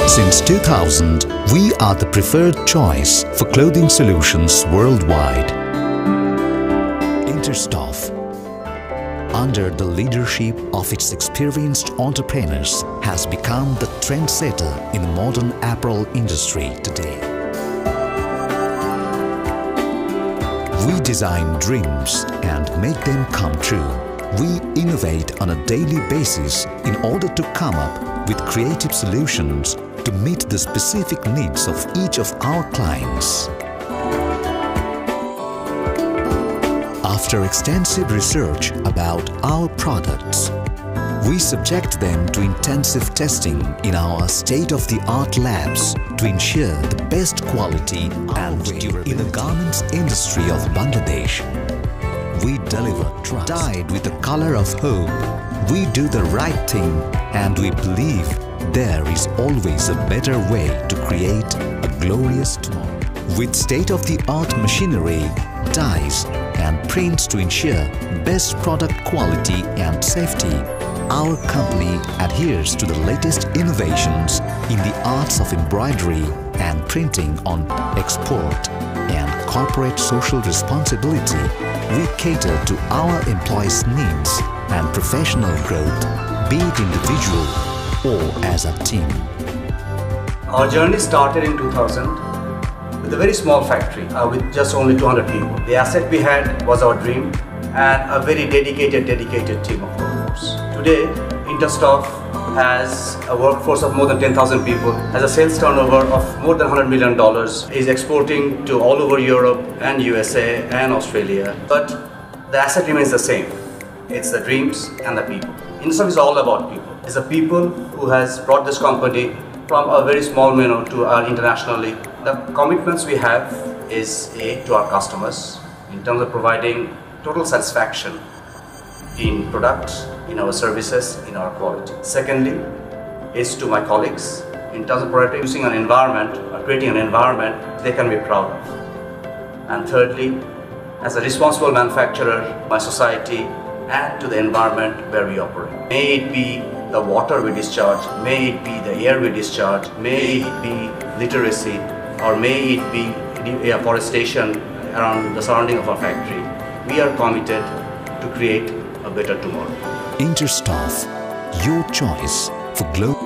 Since 2000, we are the preferred choice for clothing solutions worldwide. Interstoff, under the leadership of its experienced entrepreneurs, has become the trendsetter in the modern apparel industry today. We design dreams and make them come true. We innovate on a daily basis in order to come up with creative solutions to meet the specific needs of each of our clients. After extensive research about our products, we subject them to intensive testing in our state-of-the-art labs to ensure the best quality and durability. In the garments industry of Bangladesh, we deliver trust. Dyed with the color of hope, we do the right thing, and we believe there is always a better way to create a glorious tomorrow. With state-of-the-art machinery, dyes and prints to ensure best product quality and safety, our company adheres to the latest innovations in the arts of embroidery and printing on export and corporate social responsibility. We cater to our employees' needs and professional growth, be it individual or as a team. Our journey started in 2000 with a very small factory with just only 200 people. The asset we had was our dream and a very dedicated team of workforce. Today, Interstoff has a workforce of more than 10,000 people, has a sales turnover of more than $100 million, is exporting to all over Europe and USA and Australia. But the asset remains the same. It's the dreams and the people. Interstoff is all about people. It's the people who has brought this company from a very small menu to internationally. The commitments we have is to our customers in terms of providing total satisfaction in products, in our services, in our quality. Secondly, is to my colleagues in terms of producing an environment or creating an environment they can be proud of. And thirdly, as a responsible manufacturer, my society and to the environment where we operate. May it be the water we discharge, may it be the air we discharge, may it be literacy, or may it be afforestation around the surrounding of our factory. We are committed to create a better tomorrow. Interstoff, your choice for global